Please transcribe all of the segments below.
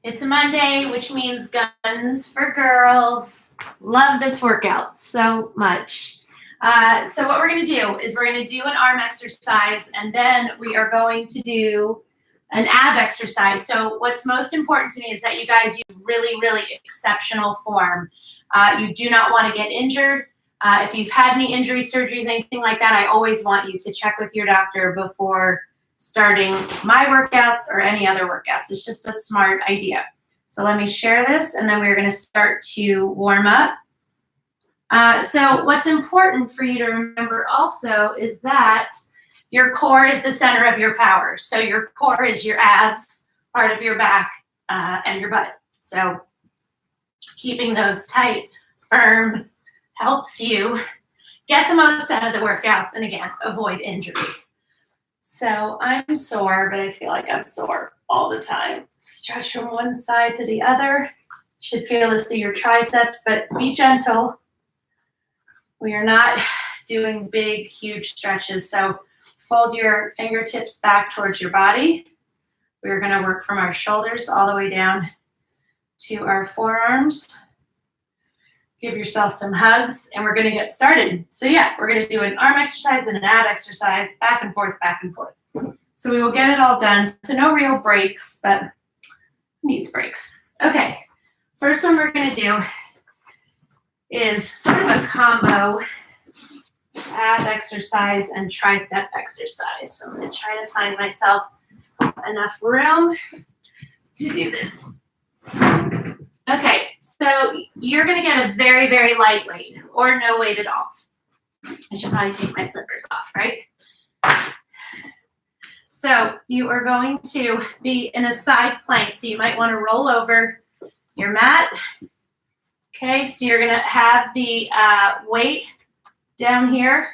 It's a Monday, which means guns for girls. Love this workout so much. So what we're going to do is we're going to do an arm exercise, and then we are going to do an ab exercise. So what's most important to me is that you guys use really, really exceptional form. You do not want to get injured. If you've had any injuries, surgeries, anything like that, I always want you to check with your doctor before starting my workouts or any other workouts. It's just a smart idea. So let me share this, and then we're going to start to warm up. So what's important for you to remember also is that your core is the center of your power. So your core is your abs, part of your back, and your butt. So keeping those tight, firm, helps you get the most out of the workouts and, again, avoid injury. So I'm sore, but I feel like I'm sore all the time. Stretch from one side to the other. Should feel this through your triceps, but be gentle. We are not doing big, huge stretches. So fold your fingertips back towards your body. We're going to work from our shoulders all the way down to our forearms. Give yourself some hugs, and we're going to get started. So yeah, we're going to do an arm exercise and an ab exercise, back and forth, back and forth. So we will get it all done. So no real breaks, but needs breaks. Okay, first one we're going to do is sort of a combo ab exercise and tricep exercise. So I'm going to try to find myself enough room to do this. Okay, so you're going to get a very, very light weight or no weight at all. I should probably take my slippers off, right? So you are going to be in a side plank. So you might want to roll over your mat. Okay, so you're going to have the weight down here.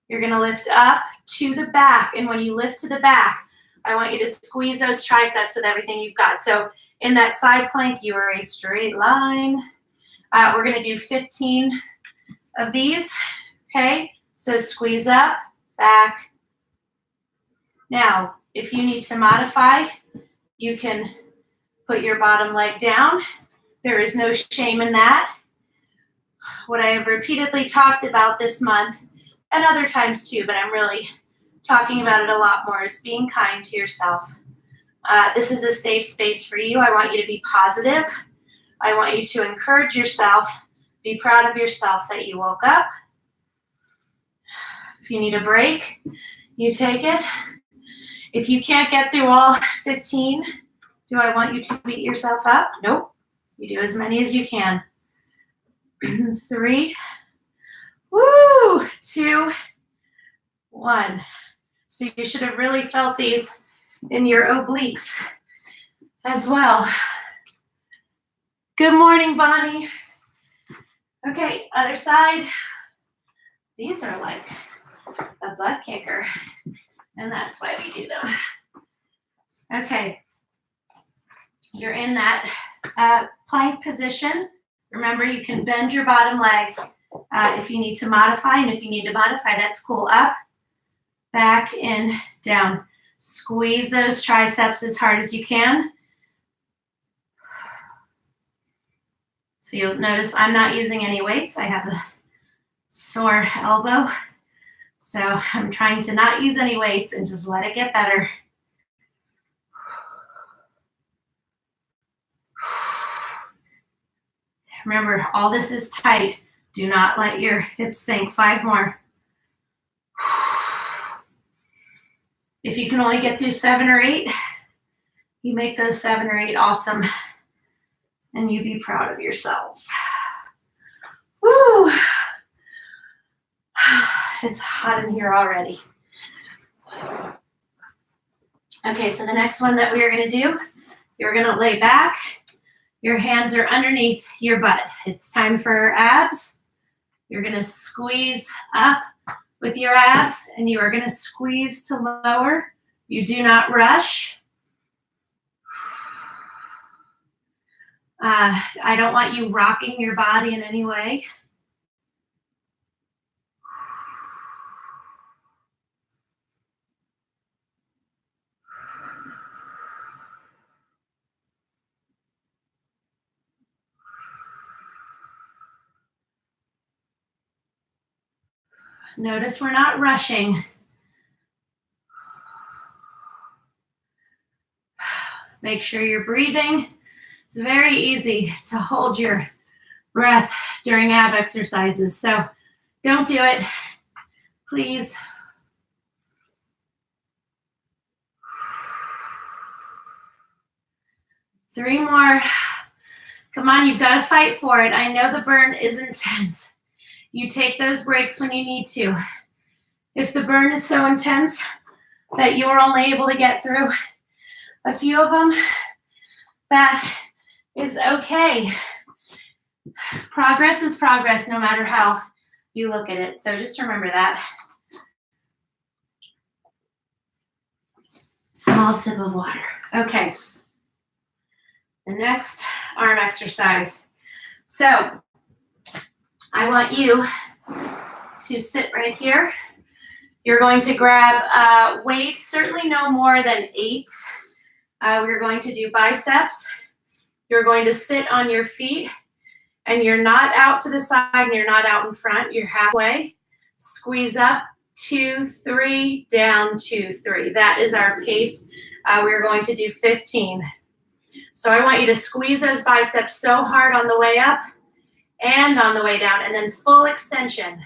You're going to lift up to the back. And when you lift to the back, I want you to squeeze those triceps with everything you've got. So in that side plank, you are a straight line. We're going to do 15 of these. Okay, so squeeze up, back. Now, if you need to modify, you can put your bottom leg down. There is no shame in that. What I have repeatedly talked about this month, and other times too, but I'm really talking about it a lot more, is being kind to yourself. This is a safe space for you. I want you to be positive. I want you to encourage yourself. Be proud of yourself that you woke up. If you need a break, you take it. If you can't get through all 15, do I want you to beat yourself up? Nope. You do as many as you can. 3, 2, 1. So you should have really felt these in your obliques as well. Good morning, Bonnie. Okay, other side. These are like a butt kicker, and that's why we do them. Okay, you're in that plank position. Remember, you can bend your bottom leg if you need to modify, and if you need to modify, that's cool. Up, back, and down. Squeeze those triceps as hard as you can. So you'll notice I'm not using any weights. I have a sore elbow. So I'm trying to not use any weights and just let it get better. Remember, all this is tight. Do not let your hips sink. 5 more. If you can only get through 7 or 8, you make those 7 or 8 awesome. And you be proud of yourself. Woo! It's hot in here already. Okay, so the next one that we are going to do, you're going to lay back. Your hands are underneath your butt. It's time for abs. You're going to squeeze up with your abs, and you are going to squeeze to lower. You do not rush. I don't want you rocking your body in any way. Notice we're not rushing. Make sure you're breathing. It's very easy to hold your breath during ab exercises, so don't do it, please. Three more. Come on, you've got to fight for it. I know the burn is intense. You take those breaks when you need to. If the burn is so intense that you're only able to get through a few of them, that is okay. Progress is progress no matter how you look at it. So just remember that. Small sip of water. Okay. The next arm exercise. So I want you to sit right here. You're going to grab weights, certainly no more than 8. We're going to do biceps. You're going to sit on your feet, and you're not out to the side and you're not out in front. You're halfway. Squeeze up, 2, 3, down, 2, 3. That is our pace. We're going to do 15. So I want you to squeeze those biceps so hard on the way up and on the way down, and then full extension.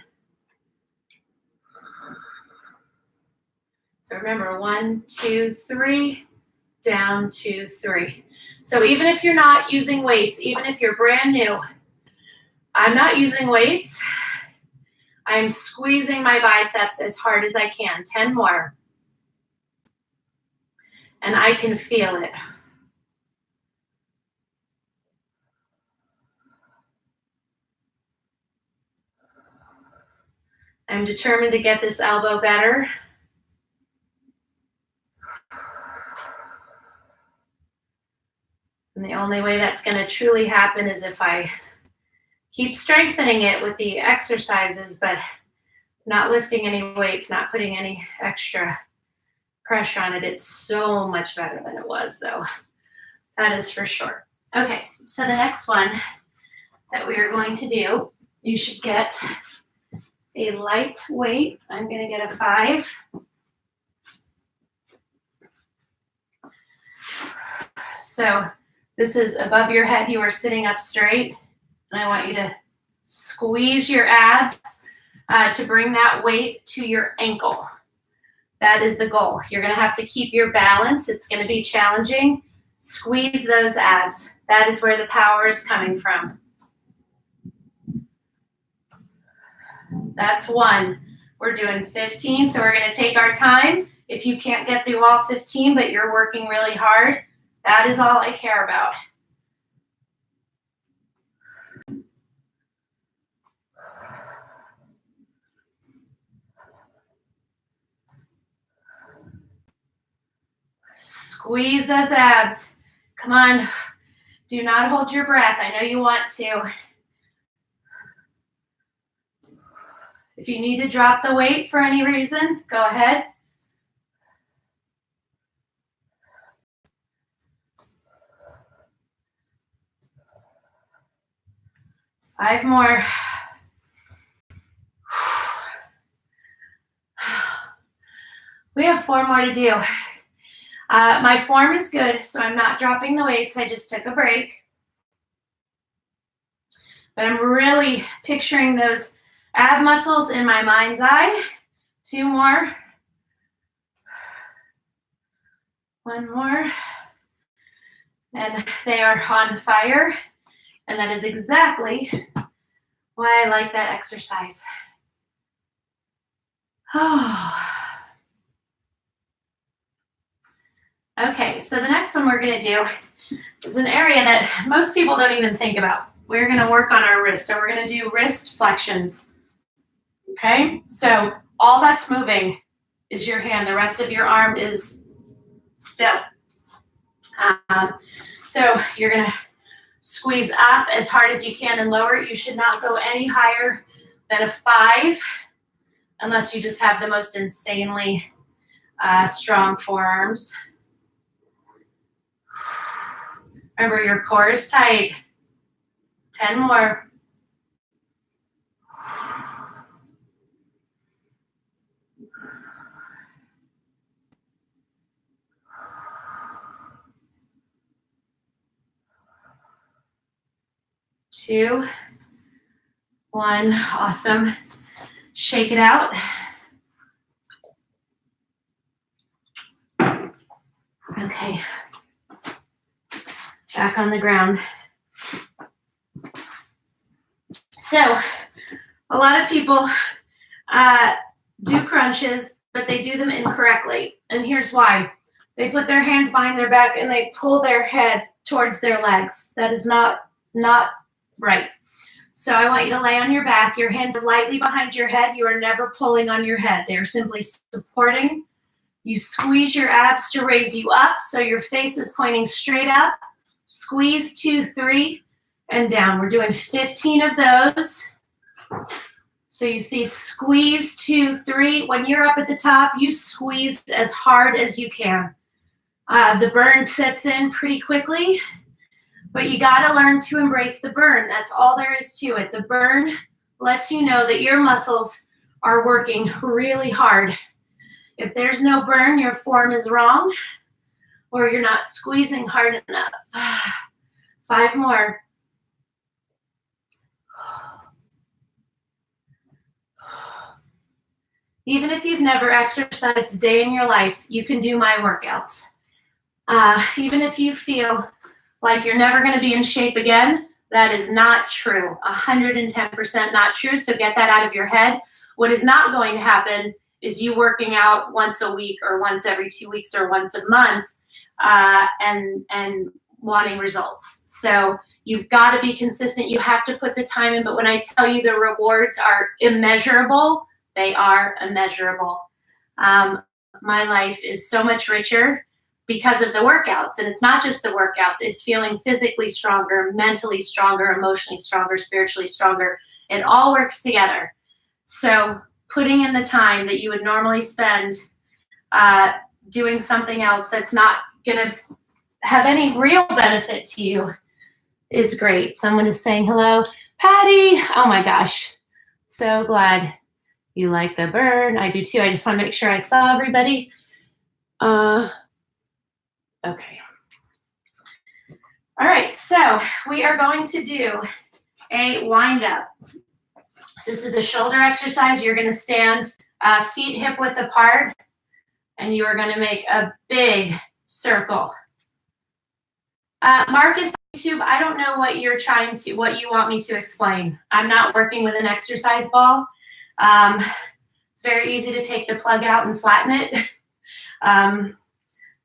So remember, 1, 2, 3, down, 2, 3. So even if you're not using weights, even if you're brand new, I'm not using weights. I'm squeezing my biceps as hard as I can. 10 more. And I can feel it. I'm determined to get this elbow better. And the only way that's going to truly happen is if I keep strengthening it with the exercises, but not lifting any weights, not putting any extra pressure on it. It's so much better than it was, though. That is for sure. Okay, so the next one that we are going to do, you should get a light weight. I'm going to get a 5. So this is above your head. You are sitting up straight. And I want you to squeeze your abs to bring that weight to your ankle. That is the goal. You're going to have to keep your balance. It's going to be challenging. Squeeze those abs. That is where the power is coming from. That's 1. We're doing 15, so we're going to take our time. If you can't get through all 15, but you're working really hard, that is all I care about. Squeeze those abs. Come on. Do not hold your breath. I know you want to. If you need to drop the weight for any reason, go ahead. Five more. We have 4 more to do. My form is good, so I'm not dropping the weights. I just took a break. But I'm really picturing those ab muscles in my mind's eye. 2 more. 1 more. And they are on fire. And that is exactly why I like that exercise. Oh. Okay, so the next one we're going to do is an area that most people don't even think about. We're going to work on our wrist. So we're going to do wrist flexions. Okay, so all that's moving is your hand. The rest of your arm is still. So you're going to squeeze up as hard as you can and lower. You should not go any higher than a 5 unless you just have the most insanely strong forearms. Remember, your core is tight. 10 more. 2, 1. Awesome. Shake it out. Okay. Back on the ground. So, a lot of people do crunches, but they do them incorrectly. And here's why. They put their hands behind their back and they pull their head towards their legs. That is not right. So I want you to lay on your back. Your hands are lightly behind your head. You are never pulling on your head. They are simply supporting. You squeeze your abs to raise you up so your face is pointing straight up. Squeeze 2, 3, and down. We're doing 15 of those. So you see squeeze 2, 3. When you're up at the top, you squeeze as hard as you can. The burn sets in pretty quickly, but you got to learn to embrace the burn. That's all there is to it. The burn lets you know that your muscles are working really hard. If there's no burn, your form is wrong or you're not squeezing hard enough. 5 more. Even if you've never exercised a day in your life, you can do my workouts. Even if you feel like you're never going to be in shape again, that is not true. 110% not true. So get that out of your head. What is not going to happen is you working out once a week or once every 2 weeks or once a month and wanting results. So you've got to be consistent. You have to put the time in. But when I tell you the rewards are immeasurable, they are immeasurable. My life is so much richer because of the workouts. And it's not just the workouts. It's feeling physically stronger, mentally stronger, emotionally stronger, spiritually stronger. It all works together. So putting in the time that you would normally spend doing something else that's not going to have any real benefit to you is great. Someone is saying hello. Patty, oh my gosh. So glad you like the burn. I do too. I just want to make sure I saw everybody. Okay. All right, so we are going to do a wind up. So this is a shoulder exercise. You're going to stand feet hip width apart, and you are going to make a big circle. Marcus, YouTube, I don't know what you want me to explain. I'm not working with an exercise ball. It's very easy to take the plug out and flatten it.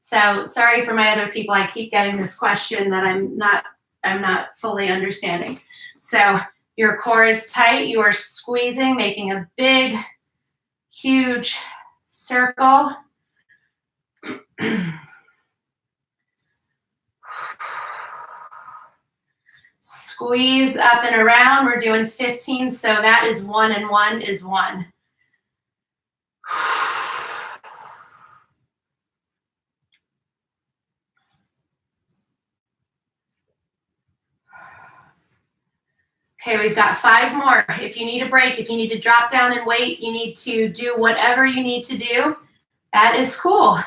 So sorry for my other people. I keep getting this question that I'm not fully understanding. So your core is tight. You are squeezing, making a big, huge circle. Squeeze up and around. We're doing 15. So that is 1 and 1 is 1. Okay, we've got 5 more. If you need a break, if you need to drop down and wait, you need to do whatever you need to do. That is cool.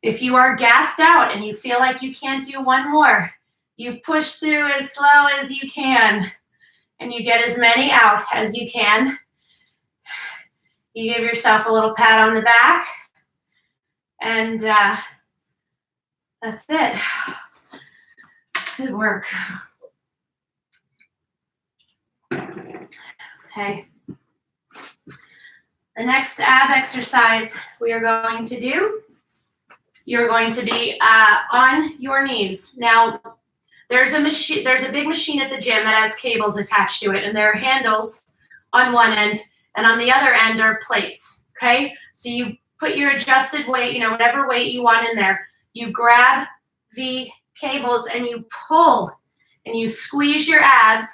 If you are gassed out and you feel like you can't do one more, you push through as slow as you can and you get as many out as you can. You give yourself a little pat on the back and that's it. Good work. Okay. The next ab exercise we are going to do, you're going to be on your knees. Now, there's a big machine at the gym that has cables attached to it, and there are handles on one end, and on the other end are plates, okay? So you put your adjusted weight, whatever weight you want in there, you grab the cables and you pull, and you squeeze your abs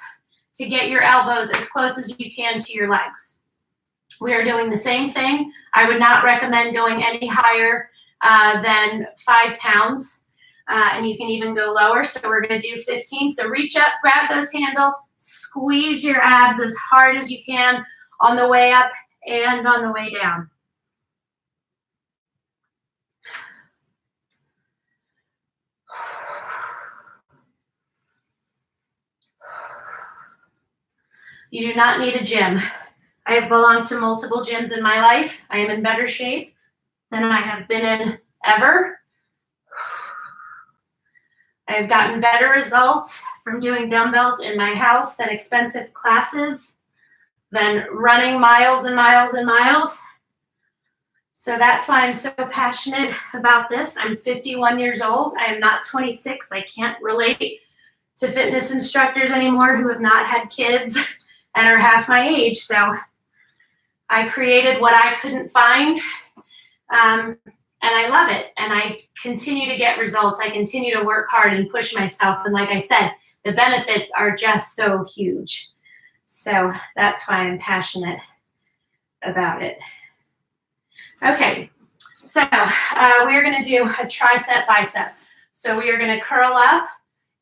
to get your elbows as close as you can to your legs. We are doing the same thing. I would not recommend going any higher than 5 pounds, and you can even go lower. So we're going to do 15. So reach up, grab those handles, squeeze your abs as hard as you can on the way up and on the way down. You do not need a gym. I have belonged to multiple gyms in my life. I am in better shape than I have been in ever. I have gotten better results from doing dumbbells in my house than expensive classes, than running miles and miles and miles. So that's why I'm so passionate about this. I'm 51 years old. I am not 26. I can't relate to fitness instructors anymore who have not had kids and are half my age. So I created what I couldn't find, and I love it. And I continue to get results. I continue to work hard and push myself. And like I said, the benefits are just so huge. So that's why I'm passionate about it. Okay, so we're gonna do a tricep bicep. So we are gonna curl up,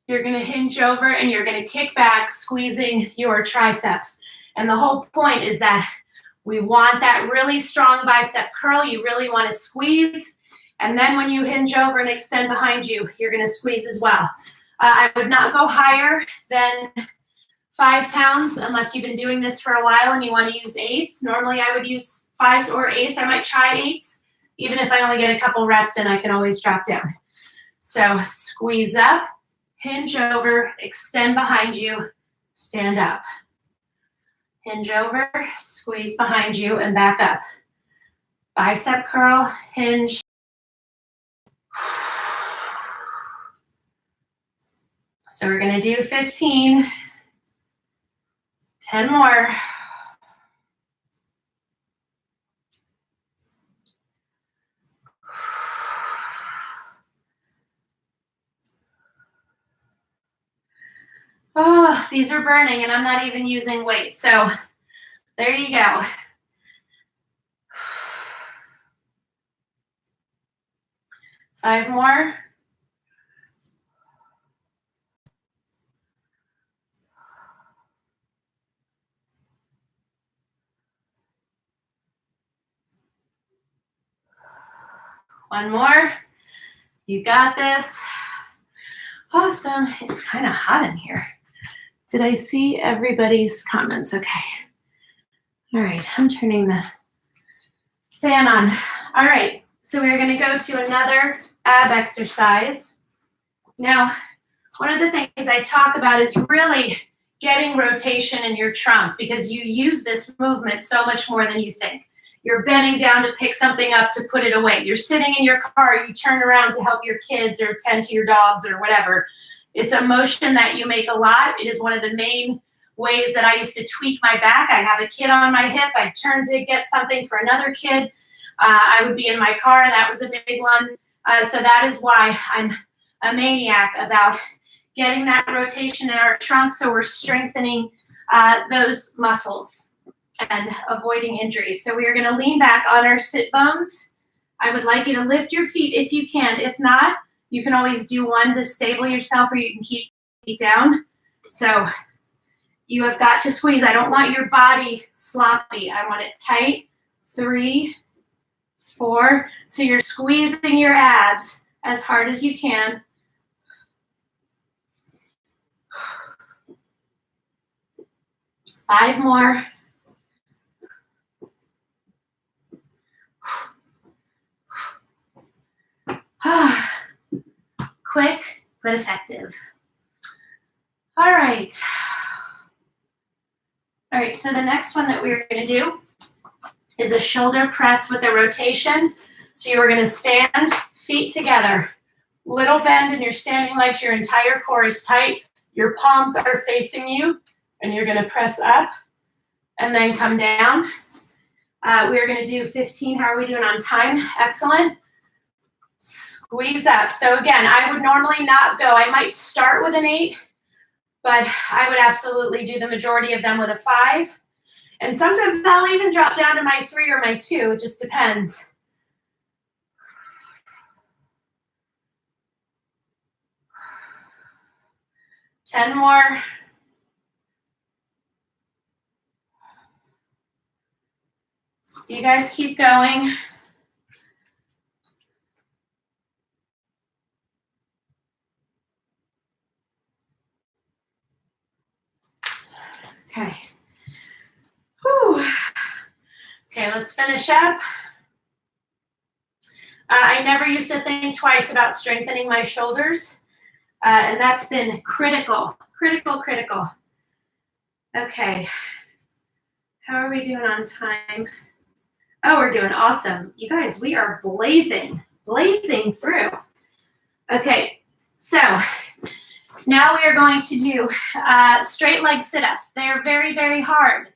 you're gonna hinge over, and you're gonna kick back, squeezing your triceps. And the whole point is that we want that really strong bicep curl. You really wanna squeeze. And then when you hinge over and extend behind you, you're gonna squeeze as well. I would not go higher than 5 pounds unless you've been doing this for a while and you want to use 8s. Normally I would use 5s or 8s. I might try 8s. Even if I only get a couple reps in, I can always drop down. So squeeze up, hinge over, extend behind you, stand up. Hinge over, squeeze behind you, and back up. Bicep curl, hinge. So we're gonna do 15. 10 more. Oh, these are burning and I'm not even using weight. So there you go. Five more. One more. You got this. Awesome. It's kind of hot in here. Did I see everybody's comments? Okay. All right. I'm turning the fan on. All right. So we're going to go to another ab exercise. Now, one of the things I talk about is really getting rotation in your trunk because you use this movement so much more than you think. You're bending down to pick something up to put it away. You're sitting in your car, you turn around to help your kids or tend to your dogs or whatever. It's a motion that you make a lot. It is one of the main ways that I used to tweak my back. I'd have a kid on my hip, I'd turn to get something for another kid. I would be in my car, and that was a big one. So that is why I'm a maniac about getting that rotation in our trunk so we're strengthening those muscles and avoiding injuries. So we are going to lean back on our sit bones. I would like you to lift your feet if you can. If not, you can always do one to stable yourself, or you can keep it down. So you have got to squeeze. I don't want your body sloppy. I want it tight. 3, 4. So you're squeezing your abs as hard as you can. 5 more. Quick but effective. All right. All right, so the next one that we're going to do is a shoulder press with a rotation. So you are going to stand, feet together, little bend in your standing legs, your entire core is tight, your palms are facing you, and you're going to press up and then come down. We are going to do 15. How are we doing on time? Excellent. Squeeze up. So again, I would normally not go. I might start with an 8, but I would absolutely do the majority of them with a 5. And sometimes I'll even drop down to my 3 or my 2. It just depends. Ten more. You guys keep going. Okay. let's finish up. I never used to think twice about strengthening my shoulders, and that's been critical, critical, critical. Okay, how are we doing on time? Oh, we're doing awesome. You guys, we are blazing through. Okay, so now we are going to do straight leg sit-ups. They are very, very hard.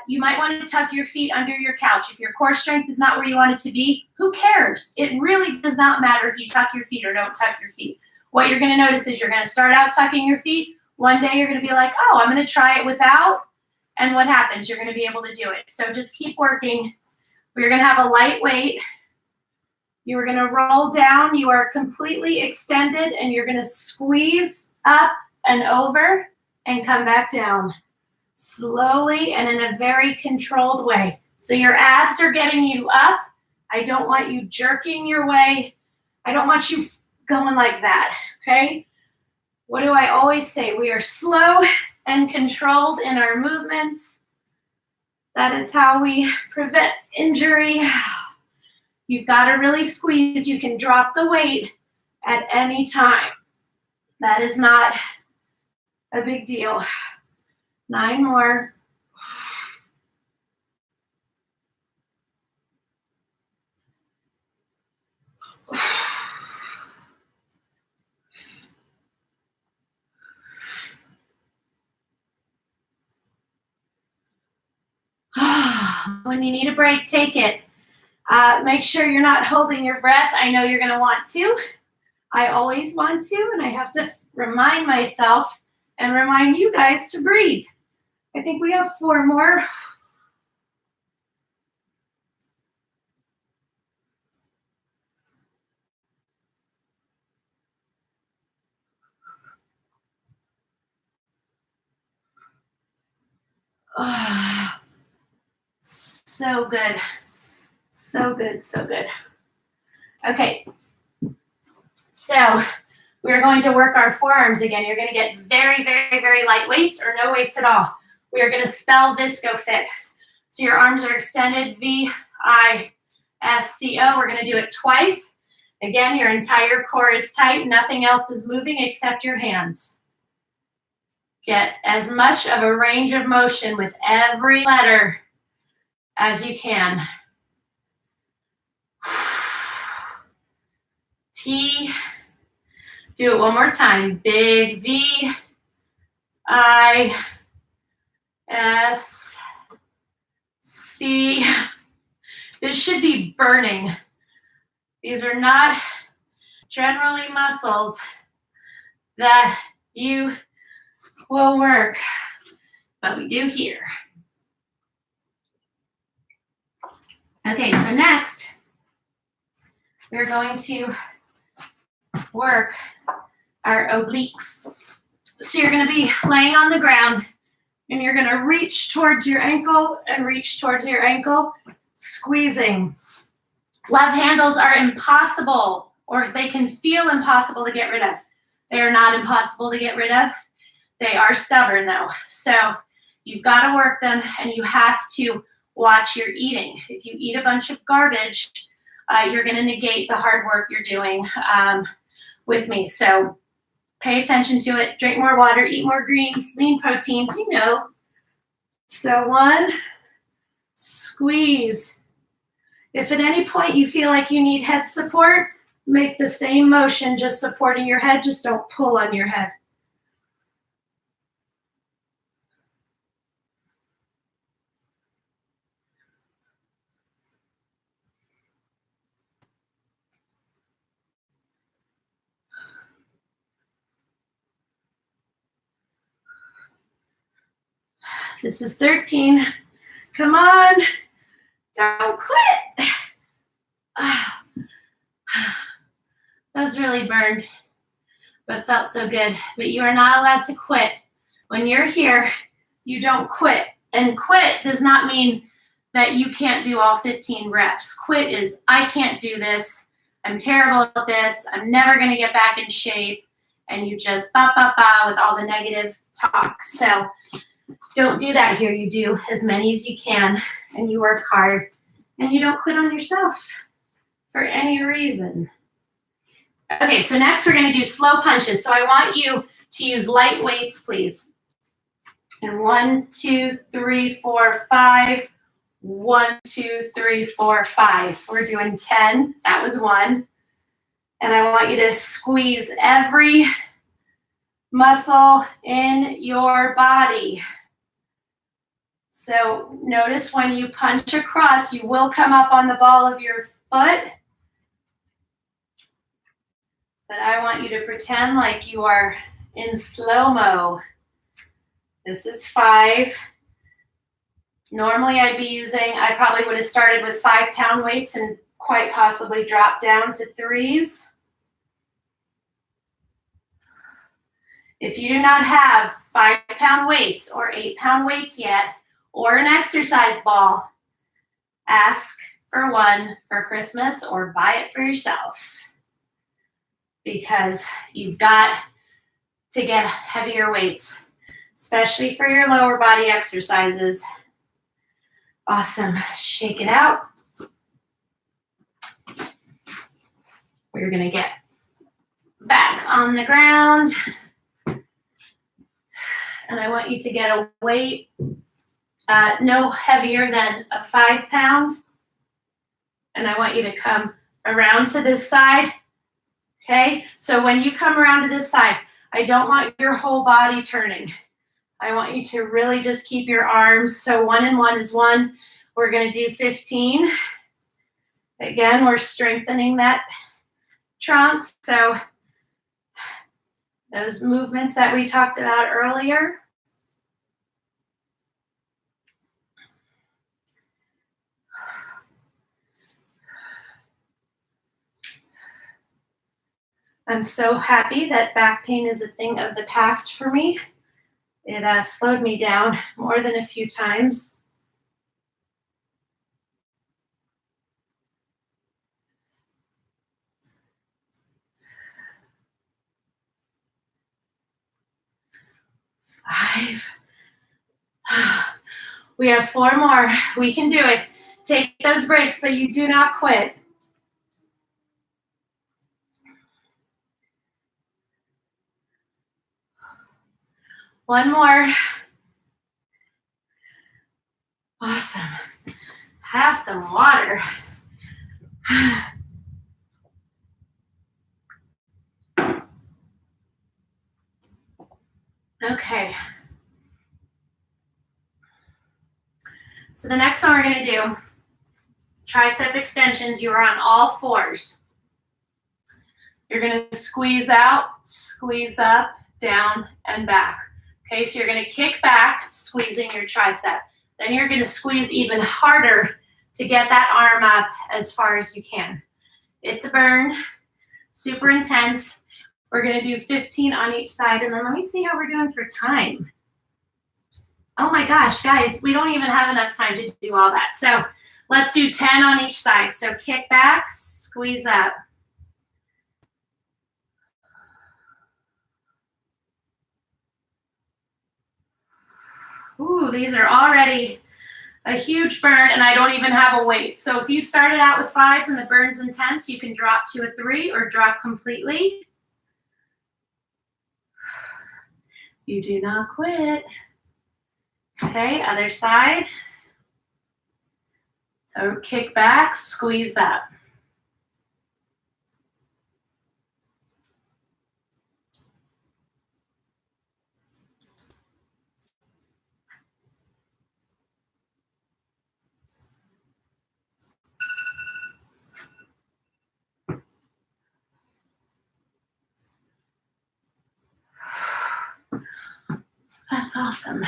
You might want to tuck your feet under your couch. If your core strength is not where you want it to be, who cares? It really does not matter if you tuck your feet or don't tuck your feet. What you're going to notice is you're going to start out tucking your feet. One day you're going to be like, oh, I'm going to try it without. And what happens? You're going to be able to do it. So just keep working. We're going to have a light weight. You are going to roll down. You are completely extended, and you're going to squeeze up and over and come back down slowly and in a very controlled way. So your abs are getting you up. I don't want you jerking your way. I don't want you going like that, okay? What do I always say? We are slow and controlled in our movements. That is how we prevent injury. You've got to really squeeze. You can drop the weight at any time. That is not a big deal. 9 more. When you need a break, take it. Make sure you're not holding your breath. I know you're going to want to. I always want to, and I have to remind myself and remind you guys to breathe. I think we have 4 more. Oh, so good. So good, so good. Okay. So we're going to work our forearms again. You're going to get very, very, very light weights or no weights at all. We are going to spell ViscoFit. So your arms are extended, V-I-S-C-O. We're going to do it twice. Again, your entire core is tight. Nothing else is moving except your hands. Get as much of a range of motion with every letter as you can. T. Do it one more time. Big V, I, S, C. This should be burning. These are not generally muscles that you will work, but we do here. Okay, so next, we're going to work our obliques. So you're going to be laying on the ground, and you're going to reach towards your ankle and reach towards your ankle, squeezing. Love handles are impossible, or they can feel impossible to get rid of. They are not impossible to get rid of. They are stubborn though. So you've got to work them, and you have to watch your eating. If you eat a bunch of garbage, you're going to negate the hard work you're doing with me. So pay attention to it. Drink more water, eat more greens, lean proteins, you know. So 1, squeeze. If at any point you feel like you need head support, make the same motion, just supporting your head. Just don't pull on your head. This is 13. Come on. Don't quit. That was really burned, but felt so good. But you are not allowed to quit. When you're here, you don't quit. And quit does not mean that you can't do all 15 reps. Quit is, I can't do this. I'm terrible at this. I'm never going to get back in shape. And you just ba, ba, ba with all the negative talk. So Don't do that here. You do as many as you can, and you work hard, and you don't quit on yourself for any reason. Okay, so next we're gonna do slow punches. So I want you to use light weights, please. And 1, 2, 3, 4, 5. 1, 2, 3, 4, 5. We're doing 10. That was 1. And I want you to squeeze every muscle in your body. So notice when you punch across, you will come up on the ball of your foot. But I want you to pretend like you are in slow-mo. This is 5. Normally I probably would have started with 5-pound weights and quite possibly dropped down to 3s. If you do not have 5-pound weights or 8-pound weights yet, or an exercise ball, ask for one for Christmas or buy it for yourself, because you've got to get heavier weights, especially for your lower body exercises. Awesome. Shake it out. We're going to get back on the ground. And I want you to get a weight no heavier than a 5-pound. And I want you to come around to this side. Okay? So when you come around to this side, I don't want your whole body turning. I want you to really just keep your arms. So 1 and 1 is 1. We're going to do 15. Again, we're strengthening that trunk. So those movements that we talked about earlier. I'm so happy that back pain is a thing of the past for me. It slowed me down more than a few times. Five. We have 4 more. We can do it. Take those breaks, but you do not quit. One more. Awesome. Have some water. Okay. So the next one we're going to do, tricep extensions. You are on all 4s. You're going to squeeze out, squeeze up, down, and back. Okay, so you're going to kick back, squeezing your tricep. Then you're going to squeeze even harder to get that arm up as far as you can. It's a burn, super intense. We're going to do 15 on each side, and then let me see how we're doing for time. Oh my gosh, guys, we don't even have enough time to do all that. So let's do 10 on each side. So kick back, squeeze up. Ooh, these are already a huge burn, and I don't even have a weight. So if you started out with 5s and the burn's intense, you can drop to a 3 or drop completely. You do not quit. Okay, other side. So kick back, squeeze up. That's awesome.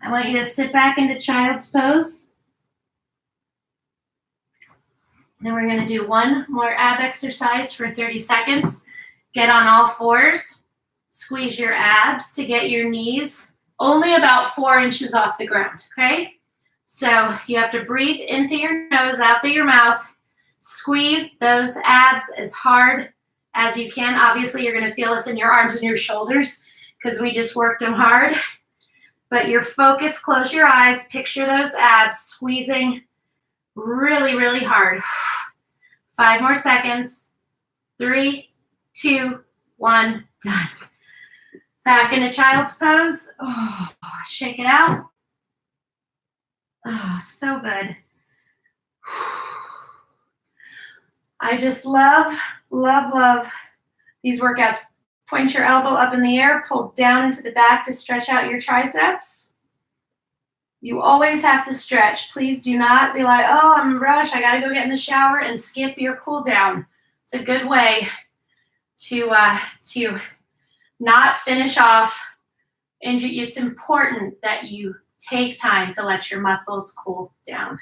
I want you to sit back into child's pose. Then we're going to do one more ab exercise for 30 seconds. Get on all 4s. Squeeze your abs to get your knees only about 4 inches off the ground, okay? So you have to breathe in through your nose, out through your mouth. Squeeze those abs as hard as you can. Obviously, you're going to feel this in your arms and your shoulders because we just worked them hard. but your focus, close your eyes, picture those abs squeezing really, really hard. 5 more seconds. 3, 2, 1, done. Back into child's pose. Oh, shake it out. Oh, so good. I just love, love, love these workouts. Point your elbow up in the air, pull down into the back to stretch out your triceps. You always have to stretch. Please do not be like, oh, I'm in a rush, I gotta go get in the shower, and skip your cool down. It's a good way to not finish off injury. It's important that you take time to let your muscles cool down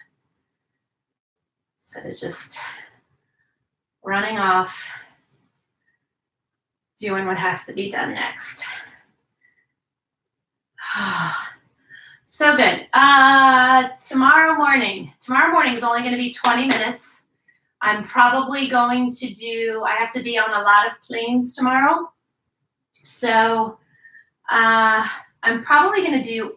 instead of just running off, doing what has to be done next. So good. Tomorrow morning is only going to be 20 minutes. I'm probably going to I have to be on a lot of planes tomorrow. So I'm probably going to do,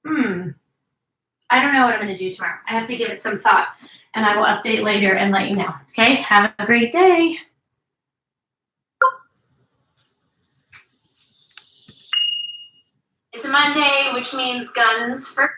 I don't know what I'm going to do tomorrow. I have to give it some thought, and I will update later and let you know. Okay, have a great day. It's a Monday, which means guns for